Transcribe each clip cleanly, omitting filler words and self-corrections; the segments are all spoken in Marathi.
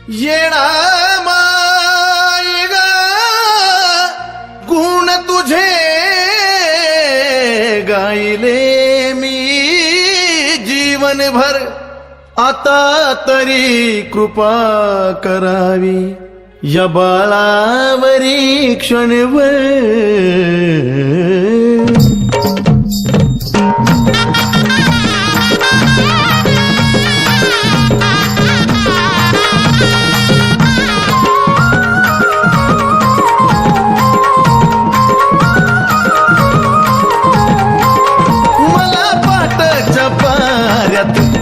येणा माय ग गुण तुझे गायले मी जीवनभर, आता तरी कृपा करावी या बाळावरी क्षणभर.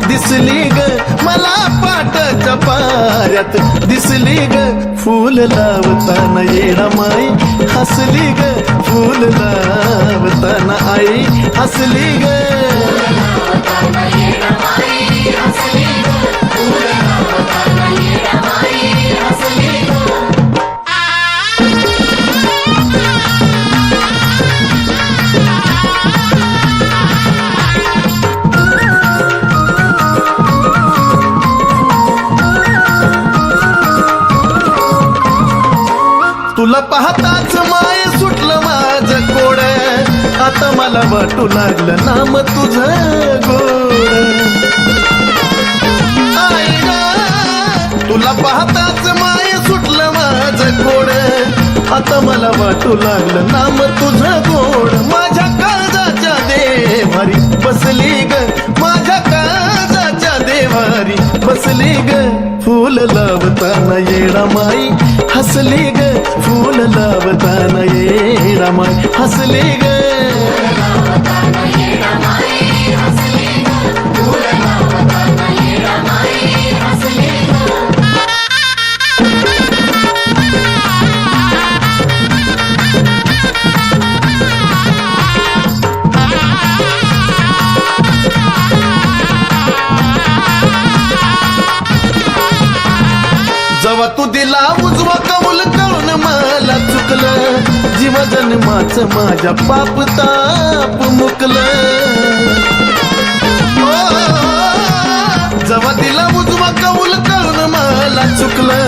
दिसली ग मला पाटाच्या पाऱ्यात, दिसली ग फूल लावताना येणा माई, हसली ग फूल लावताना आई, हसली ग. तुला पाहताच माय सुटलं माझं कोड, आता मला वाटू लागलं नाम तुझं गोड. आई ग तुला पाहताच माय सुटलं माझं कोड, आता मला वाटू लागलं नाम तुझं गोड. माझ्या काळजाच्या देवारी बसली ग, माझ्या काळजाच्या देवारी बसली ग फूल लावताना येणा माई, हसली ग फूल लावताना येणा माई, हसली ग. जेव्हा तू दिला उजवा कौल कळून मला चुकलं, जीव जन्माचं माझ्या पाप ताप मुकलं. जेव्हा दिला उजवा कौल कळून मला चुकलं,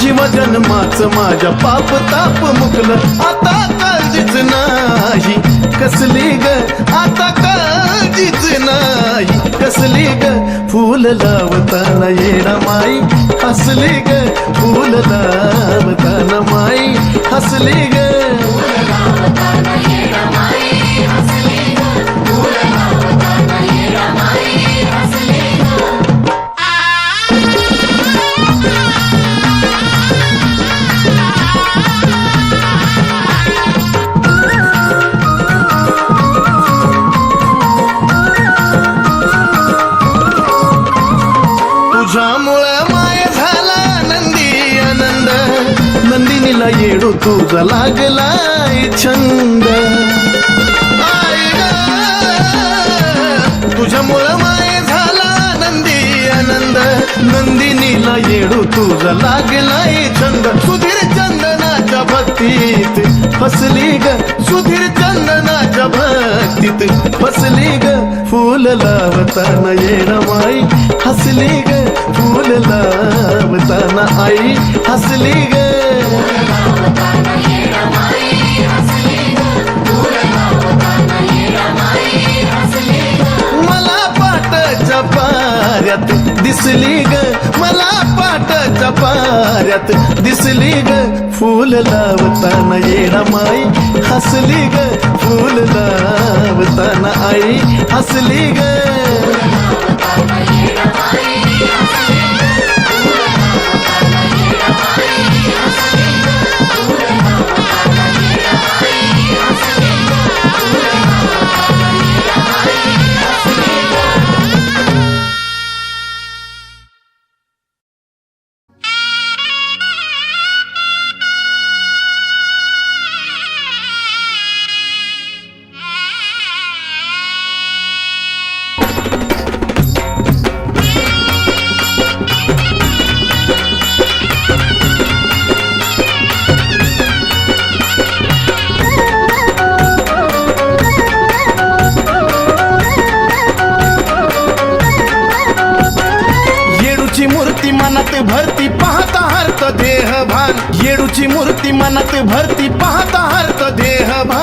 जीव जन्माचं माझ्या पाप ताप मुकलं. आता काळजीच नाही कसली ग, आता काळजीच नाही कसली ग फूल लावताना येणा माई, हसली ग फूल लावताना माई, हसली ग. तुझ्यामुळं माय झाला नंदी आनंद, नंदिनीला येडू तुझा लागलाय छंद. आई ग तुझ्यामुळं माय झाला नंदी आनंद, नंदिनीला येडू तुझा लागलाय छंद. सुधीर चंदनाच्या भक्तीत फसली ग, सुधीर चंदनाच्या भक्तीत फसली ग फूल लावताना येणा माई, हसली ग फूल लावताना आई, हसली ग. मला पाटाच्या पाऱ्यात दिसली ग, मला पाटाच्या पाऱ्यात दिसली ग फूल लावताना येणा माई, हसली ग फूल लावताना आई, हसली ग. मनात भरती पाहता हरत देहभान येडूची मूर्ती मनात भरती पाहता हरत देहभान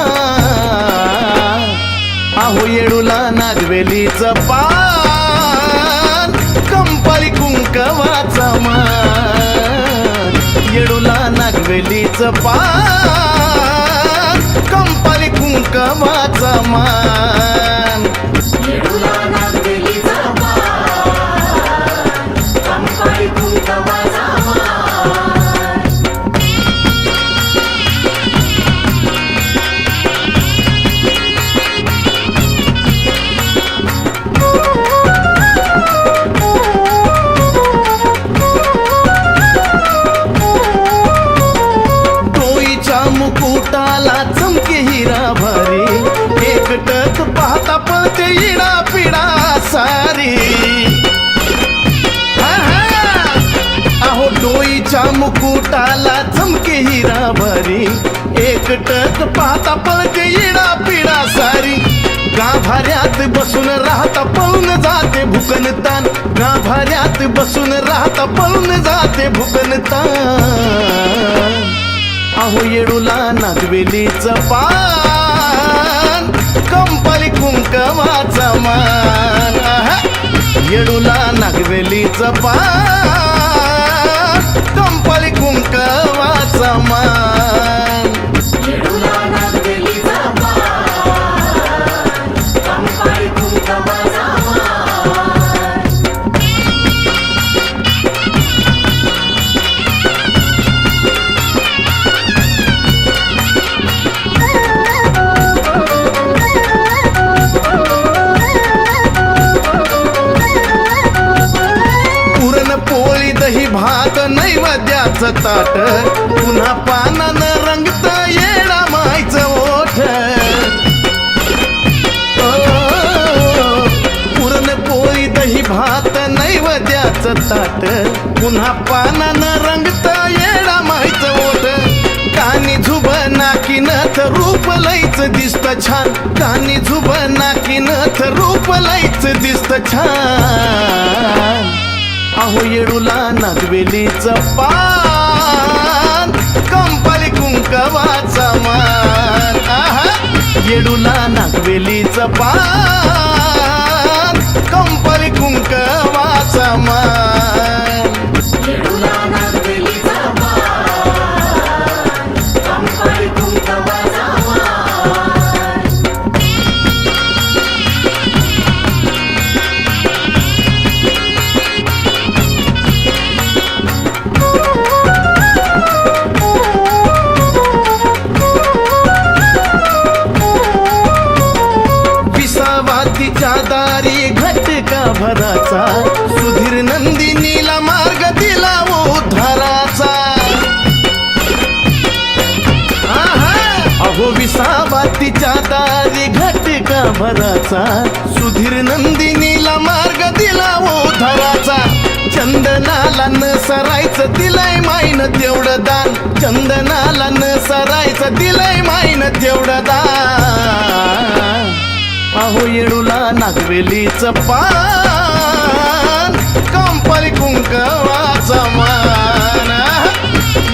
अहो येडूला नागवेलीचं पान कंपाळी कुंकवाचा मान येडूला नागवेलीचं पान कंपाळी कुंकवाचा मान येडूला नागवेलीचा पान कंपाळी कुंकवाचा मान मुकुटाला चमके हिरा भारी एकटक पाहता पळते इडा पिडा सारी अहो डोईच्या मुकुटाला चमके हिरा भारी एकटक पाहता पळते इडा पिडा सारी गाभाऱ्यात बसून राहता पळून जाते भुकन तान गाभाऱ्यात बसून राहता पळून जाते भुकन तान अहो येडूला नागवेलीचं पान कंपाळी कुंकवाचा मान येडूला नागवेलीचं पान कंपाळी कुंकवाचा मान येडूला नागवेलीचा पान कंपाळी कुंकवाचा मान दही भात नैवेद्याचं ताट पुन्हा पानानं रंगत येडा मायचं ओठ पुरणपोळी दही भात नैवेद्याचं ताट पुन्हा पानानं रंगत येडा मायचं ओठ कानी झुब नाकीनथ रूप लईच दिसत छान कानी झुब नाकीनथ रूप लईच दिसत छान अहो येडूला नागवेलीचं पान कंपाळी कुंकवाचा मान येडूला नागवेलीचं पान कंपाळी कुंकवाचा मान येडूला नागवेलीचा पान कंपाळी कुंकवाचा मान तिच्या दारी घटका भराचा सुधीर नंदिनीला मार्ग दिला उद्धाराचा अहो विसावा तिच्या दारी घटका भराचा सुधीर नंदिनीला मार्ग दिला उद्धाराचा चंदनाला न सरायचं दिलंय माईन तेवढं दान चंदनाला न सरायचं दिलंय माईन तेवढं दान अहो येडूला नागवेलीचं पान कंपाळी कुंकवाचा मान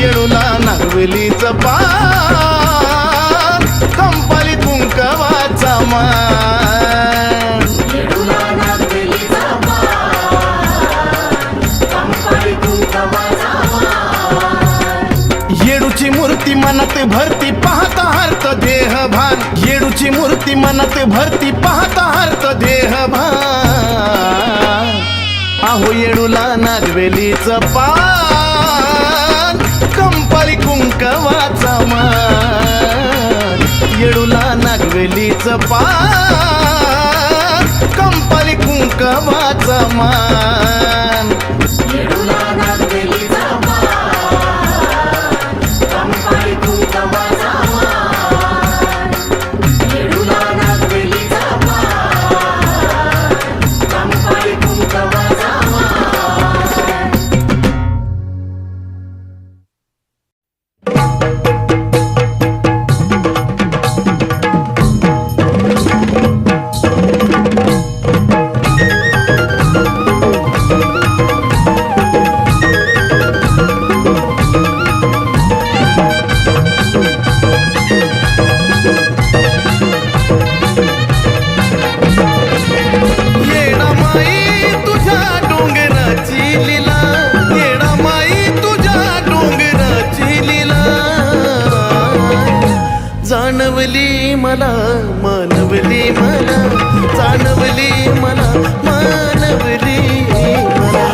येडूला नागवेलीचं पान कंपाळी कुंकवाचा मान येडूला नागवेलीचा पान कंपाळी कुंकवाचा मान येडूची मूर्ती मनात भरती पाहता हरत देहभान येडूची मूर्ती मनात भरती पाहता हरत देहभान अहो येडूला नागवेलीचं पान कंपाळी कुंकवाचा मान येडूला नागवेलीचं पान कंपाळी कुंकवाचा मान येडूला नागवेलीचा पान कंपाळी कुंकवाचा मान येडूला नागवेलीचा पान कंपाळी कुंकवाचा मान मला मानवली मला जाणवली मला मानवली मला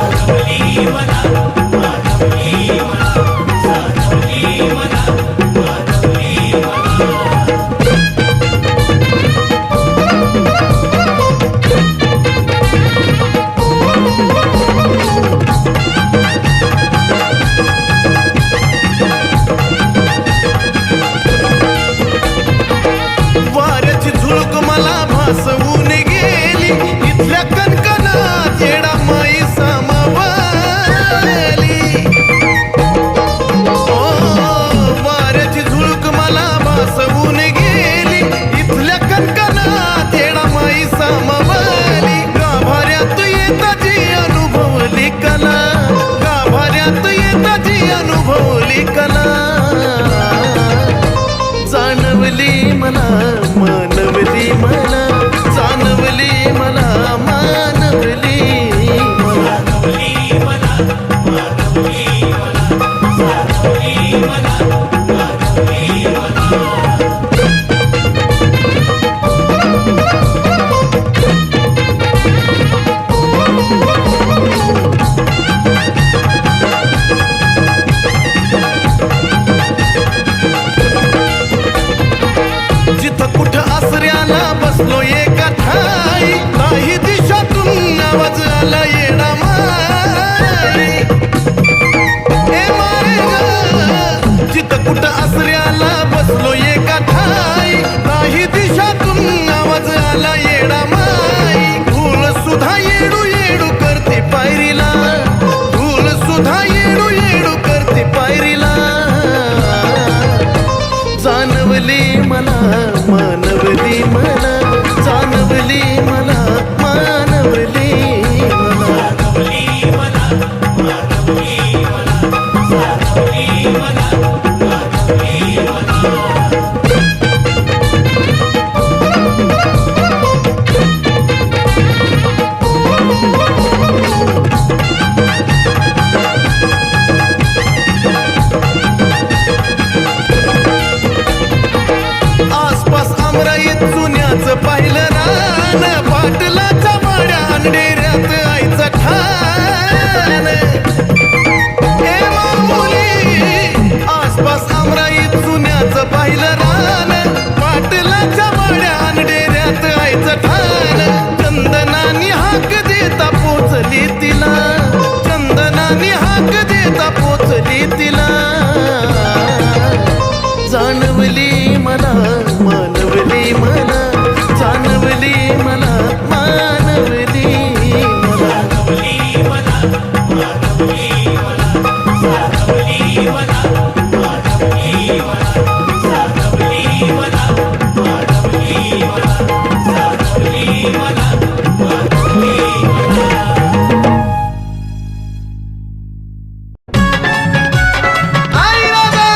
वाऱ्याची झुळूक मला भासवून गेली इथल्या कणकणात येडा माई सामावली ओ वाऱ्याची झुळूक मला भासवून गेली इथल्या कणकणात येडा माई सामावली गाभाऱ्यात येताची अनुभवली कला गाभाऱ्यात येताची अनुभवली कला जाणवली मला मानवली मला जाणवली मला मानवली मला जिथं कुठं आसऱ्याला बसलो एका ठाई काही दिशातून आवाज आला येडा माई ए माय ग जिथं कुठं आसऱ्याला बसलो एका ठाई काही दिशातून आवाज आला येडा माई धूल सुद्धा येडू येडू करते पायरीला धूल सुद्धा येडू येडू करते पायरीला जाणवली मला मानवली मला जाणवली मला मानवली आसपास आमराईत जुन्याचं पाहिलं रान पाटलाच्या माड्या अंडेऱ्यात आईचा ठाण ए मामुली आसपास आमराईत जुन्याचं पाहिलं रान पाटलाच्या माड्या अंडेऱ्यात आईचा ठाण चंदनानी हाक देता पोचली तिला चंदनानी हाक देता पोचली तिला जाणवली मला मानवली मला जाणवली मला मानवली मला आई राजा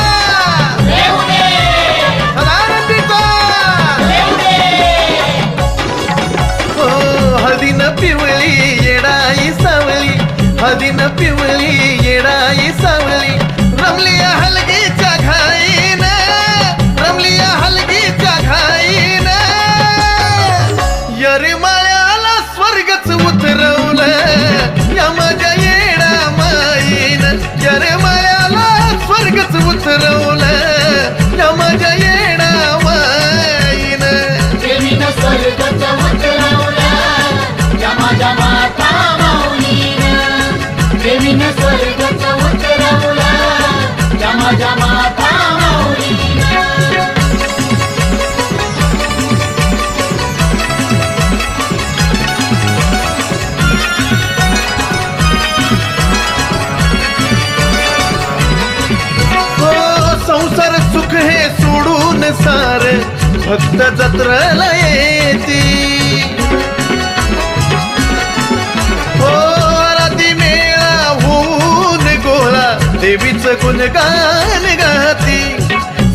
हळदीनं पिवळी येडाई सावली हळदीनं पिवळी येडाई सावली रमली हलगीच्या घाईन रमली हलगीच्या घाईन यरमाळ्याला स्वर्गच उतरवलं या माझ्या येडा माईन यरमाळ्याला स्वर्गच उतरवलं या माझ्या येडा माईन देवीनं स्वर्गच उतरवलं या माझ्या माता माऊलीनं देवीनं स्वर्गच उतरवलं या माझ्या माता माऊलीनं हो संसार सुख हे सोडून सार भक्त जत्रेला येती हो राती मेळा होऊन गोळा देवीचं गुणगान गाती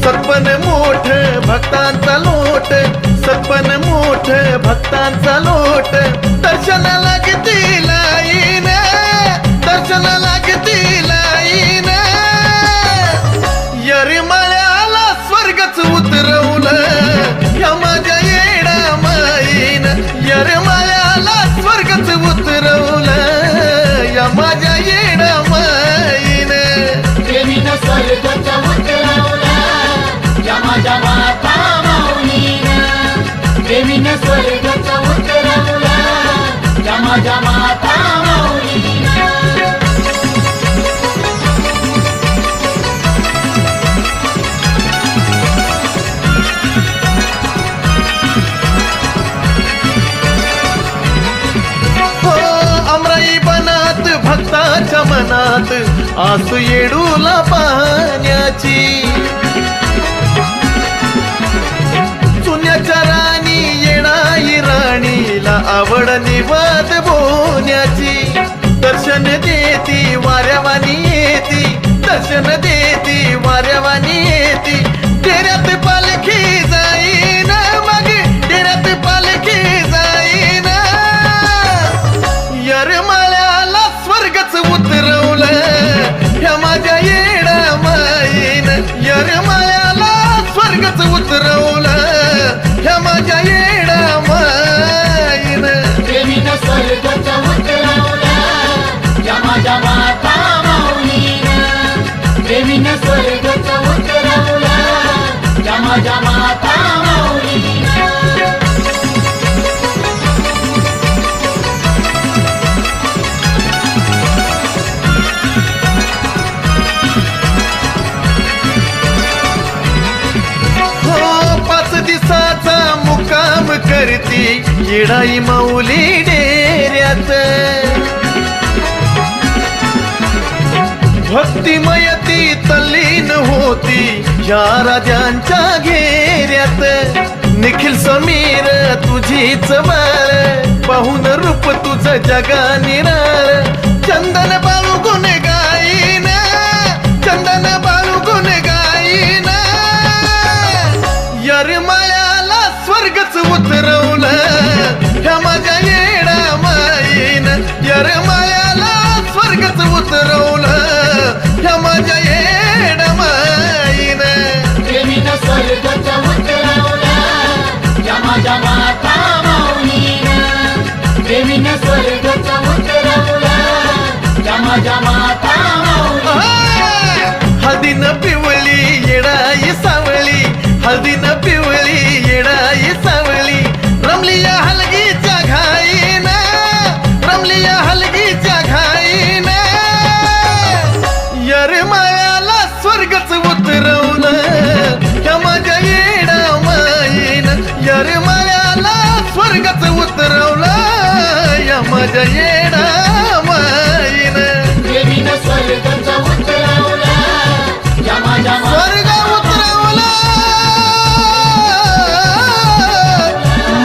सत्पन मोठ भक्तांचा लोट सत्पन मोठ भक्तांचा लोट दर्शन लागती लाईन दर्शन लागती लाईन यरमाळ्याला स्वर्गच उतरवलं या माझ्या मनात आसू येडूला पाहण्याची चुन्याच्या राणी येणाई राणीला आवड निवाद बोलण्याची दर्शन देती वाऱ्यावानी येती दर्शन देती वाऱ्यावानी येती डेऱ्यात पालखी जाईन मग डेऱ्यात पालखी जाईन यरमाळ्याला स्वर्गच उतरवलं ह्या माझ्या येडा माईन यरमाळ्याला स्वर्गच उतरवलं ह्या माझ्या येडा माईन प्रेमीनं स्वर्गच उतरवलं या माझ्या माता माऊलीनं प्रेमीनं स्वर्गच उतरवलं या माझ्या माता माऊलीनं हो 5 दिवसाचा मुक्काम करती येडाई माऊली डेऱ्यात भक्तिमयती तल्लीन होती या राजांच्या घेऱ्यात निखिल समीर तुझीच बाळ पाहून रूप तुझं जगा निराळ चंदन बाळू गुण गाईन चंदन बाळू गुण गाईन यरमाळ्याला स्वर्गच उतरवलं ह्या माझ्या येडा माईन यरमाळ्याला स्वर्गच उतरवलं ह्या माझ्या येडा माईन प्रेमीनं स्वर्गच उतरवलं या माझ्या माता माऊलीनं प्रेमीनं स्वर्गच उतरवलं या माझ्या माता माऊलीनं हळदीनं पिवळी येडाई सावळी हळदीनं पिवळी येडाई सावळी रमली या हलगीच्या घाईन रमली या हलगीच्या घाईन यरमाळ्याला स्वर्गच उतरवलं ह्या माझ्या येडा माईन यरमाळ्याला स्वर्गच उतरवलं या माझ्या येडा माईन प्रेमीनं स्वर्गच उतरवलं या माझ्या स्वर्ग उतरवलं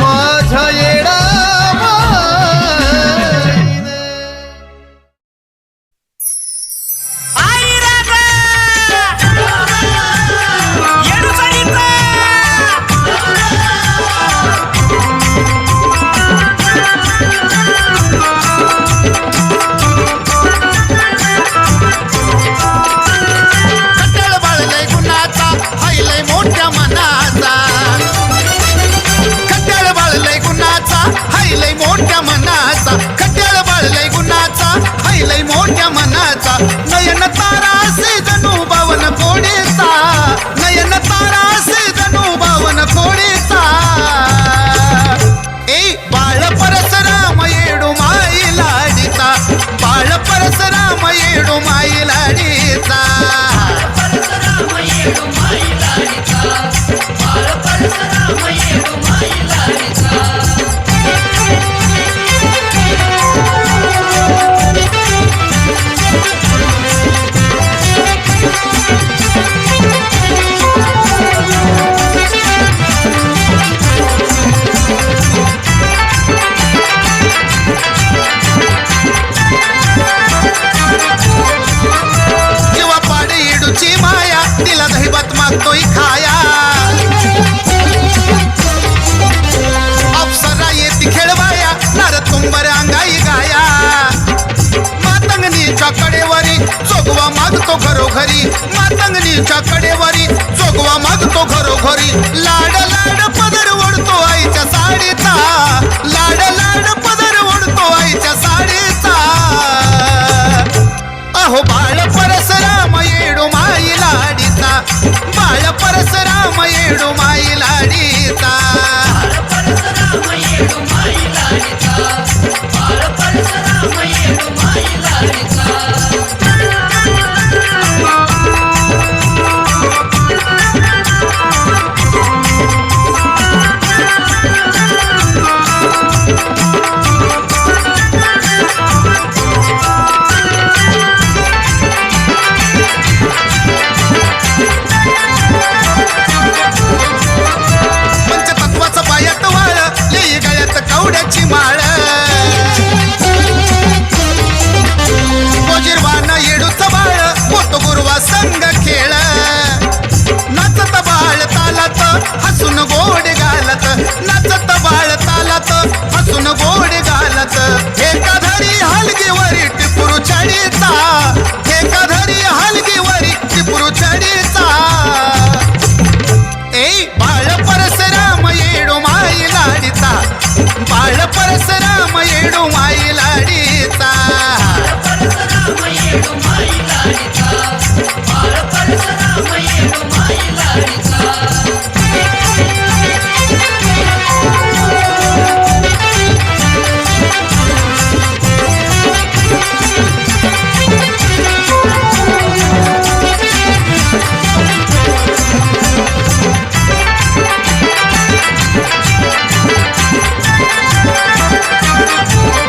माझ्या येडा माईन आई राजा येडूसाडीचा कट्याळ बाळलय गुणाचा हायलय मोठ्या मनाचा कट्याळ बाळलय गुणाचा हायलय मोठ्या मनाचा कट्याळ बाळलय गुणाचा हायलय मोठ्या मनाचा नयन तारा से जणू बावन कोडीचा नयन तारा से जणू बावन कोडीचा ए बाळ परसराम येडू माई लाडीचा बाळ परसराम येडू माई लाडीचा जीवा पाड येडूची माया तिला दहीभात मागतोय खाया अप्सरा येती खेळवाया नारद कुंभार अंगाई गाया मातंगनीच्या कडेवरी जोगवा मागतो घरोघरी मातंगनीच्या कडेवरी जोगवा मागतो घरोघरी लाड लाड पदर ओढतो आईच्या साडीचा लाड लाड पदर ओढतो आईच्या साडीचा अहो बाळ परसराम येडू माई लाडीचा बाळ परसराम येडू माई लाडीचा येडू माई लाडीचा परशुराम येडू माई लाडीचा बाळ परशुराम येडू माई लाडीचा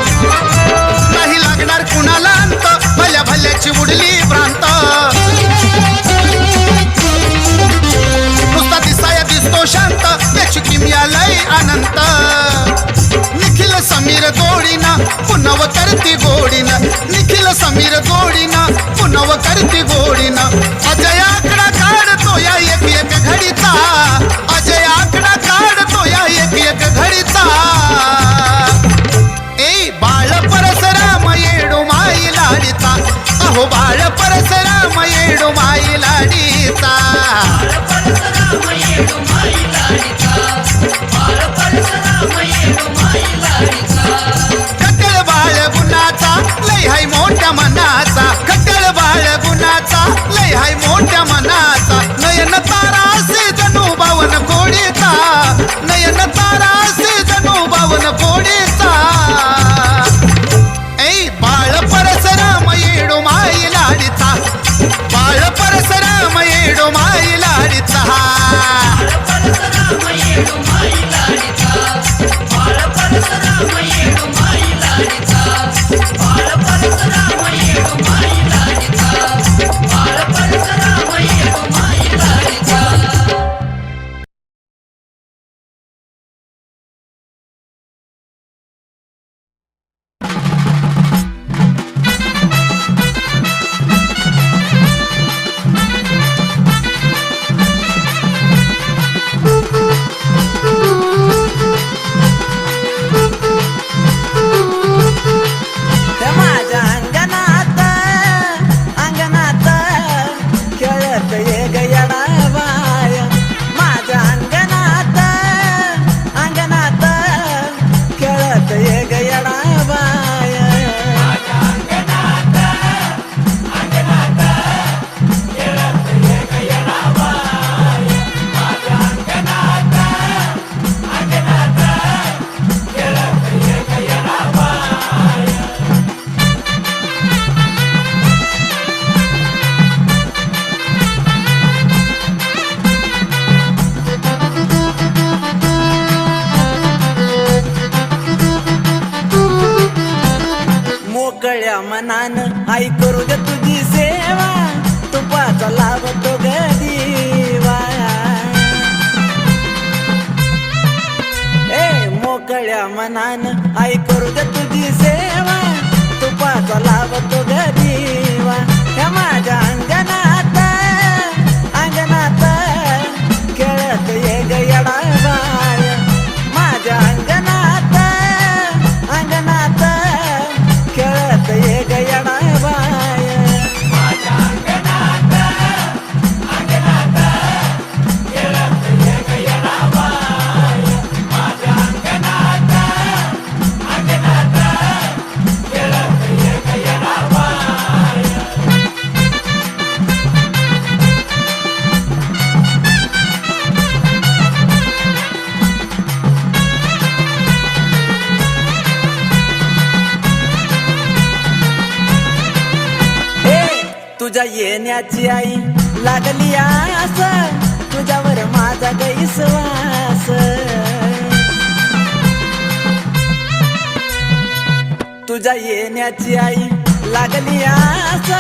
नाही लागणार कुणाला अंत भल्या भल्याची उडली भ्रांत नुसता दिसाया दिसतो शांत त्याची किमया लय अनंत निखिल समीर गोडीना पुनव करती गोडीना निखिल समीर गोडीना पुनव करती गोडीना अजय आकडा काढतो या एक एक घडीचा अजय आकडा काढतो या एक एक घडीचा ए बाळ परशुराम येडू माई लाडीचा अहो बाळ परशुराम येडू माई लाडीचा परशुराम येडू माई लाडीचा बाळ परशुराम येडू माई लाडीचा कट्टळ बाळ गुणाचा लय हाय मोठ्या मनाचा कट्टळ बाळ गुणाचा लय हाय मोठ्या मनाचा नयन तारा असे जणू बावन कोडीचा नयन तारा असे जणू बावन कोडीचा ऐ बाळ परशुराम येडू माई लाडीचा बाळ परशुराम येडू माई लाडीचा परशुराम येडू माई लाडीचा बाळ परशुराम येडू माई लाडीचा बाळ परशुराम येडू माई लाडीचा बाळ परशुराम येडू माई लाडीचा त्या माझ्या अंगणात खेळत ये गयडा बाय माझ्या अंगणात खेळत ये गयडा बाय मोकळ्या मनानं आई करू दे तुझी सेवा तुपाचा लावतो ग दिवा ए मोकळ्या मनानं आई करू दे तुझी सेवा तुपाचा लावतो ग दिवा ह्या माझ्या अंगणात खेळत ये गयडा बाय माझ्या अंगणात खेळत ये गयडा बाय तुझ्या येण्याची आई लागली आस तुझ्यावर माझा गैसवास तुझ्या येण्याची आई लागली आस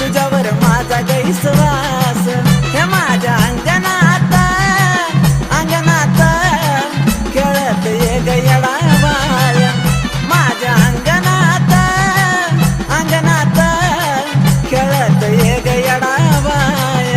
तुझ्यावर माझा गैसवास हे माझ्या अंगणात खेळत ये गयडा बाय माझ्या अंगणात खेळत ये गयडा बाय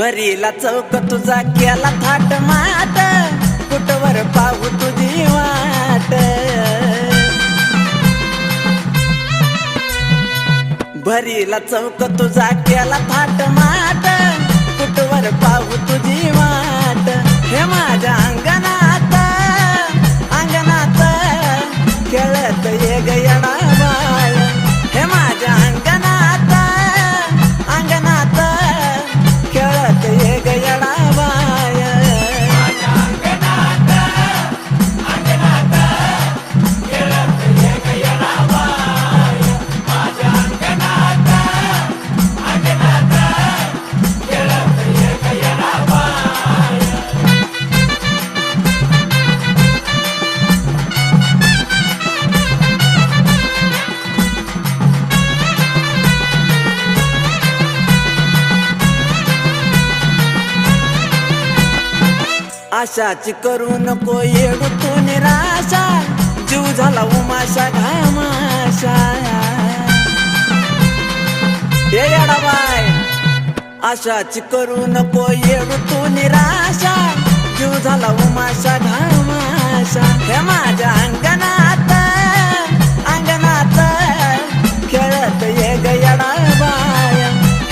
भरीला चौक तुझा केला थाट माट कुठवर पाहू तुझी वाट भरीला चौक तुझा केला थाट माट कुठवर पाहू तुझी वाट हे माझ्या अंगणात अंगणात खेळत ये गयडा बाळ हे माझ्या अंगणात अंगणात खेळत ये गयडा बाळ आशाची करू नको येडू तू निराशा जीव झाला उमाशा घामाशा ये येडा बाय आशाची करू नको येडू तू निराशा जीव झाला उमाशा घामाशा हे माझ्या अंगणात अंगणात खेळत ये गयडा बाय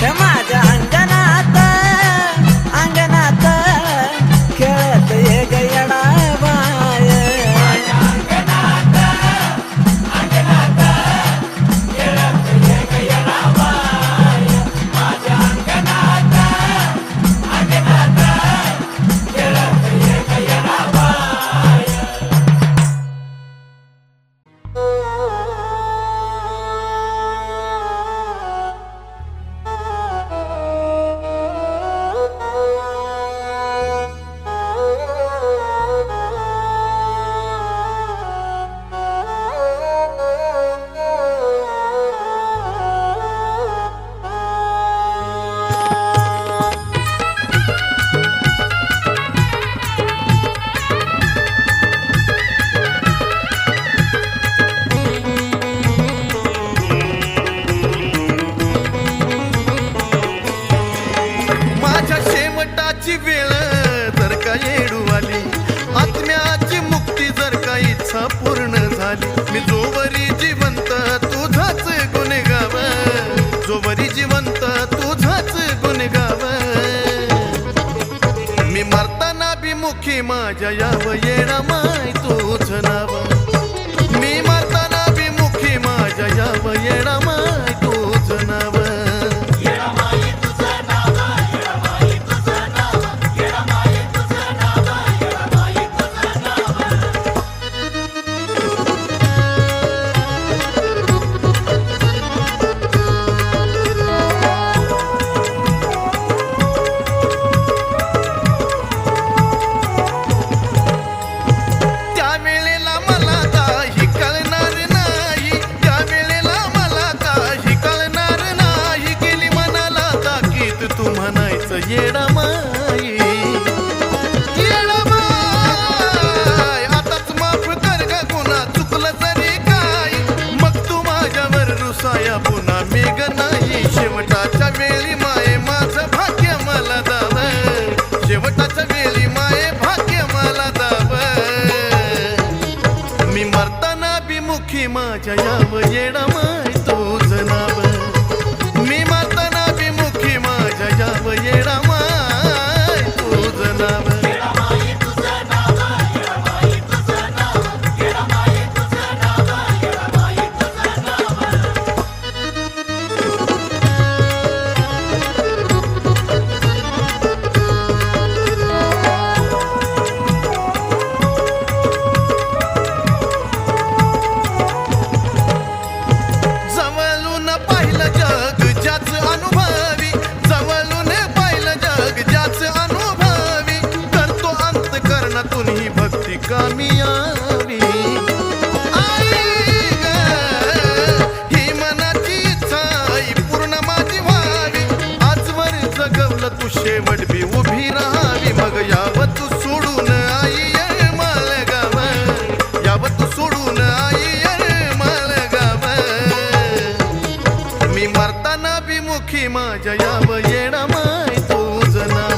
हे माझ्या अंगणात अंगणात खेळत ये गयडा बाय माझ्या शेवटाची वेळ जर का येडू आली आत्म्याची मुक्ती जर का इच्छा पूर्ण झाली मी जोवरी जिवंत तुझाच गुण गाव जोवरी जिवंत तुझाच गुण गाव मी मरताना बिमुखी माझ्या याव येणा माय तुझ नाव मी मरताना बिमुखी माझ्या याव येणा माय तुझ नाव त्यावेळेला मला काही कळणार नाही त्यावेळेला मला काही कळणार नाही गेली मनाला ताकीद तू म्हणायचं येडा माई येडा माय आताच माफ कर ग गुन्हा चुकलं तरी काय मग तू माझ्यावर रुसाया पुन्हा मेघ नाही शेवटाच्या वेळी माये माझं भाग्य मला दाव शेवटाच्या वेळी माये भाग्य मला दाव मी मरताना बिमुखी माझ्या याव येडा माय तुझ नाव मी मरताना बिमुखी माझ्या याव येडा माय तुझ नाव जवळून पाहिलं जग ज्याच अनुभवी जवळून पाहिलं जग ज्याच अनुभवी करतो अंतकरणातून ही भक्ती कामी यावी आई ग, ही मनाची इच्छा ही पूर्ण माझी व्हावी आजवर जगवलं तू शेवट बी उभी राहावी मग यावं तू सोडून आई ये मालगाव यावं तू सोडून आई ये मालगाव मी मरताना बिमुखी माझ्या याव येणा माय तुझ नाव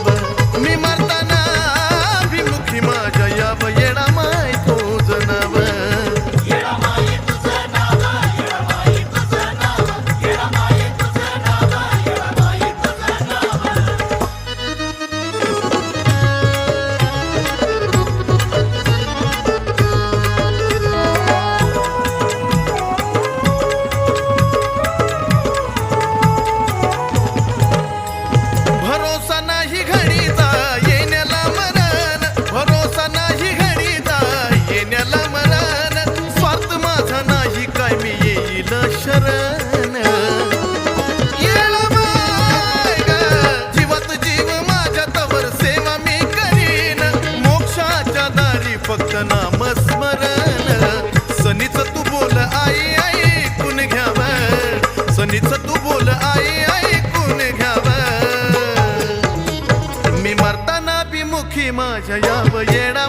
माझ्या याव येडा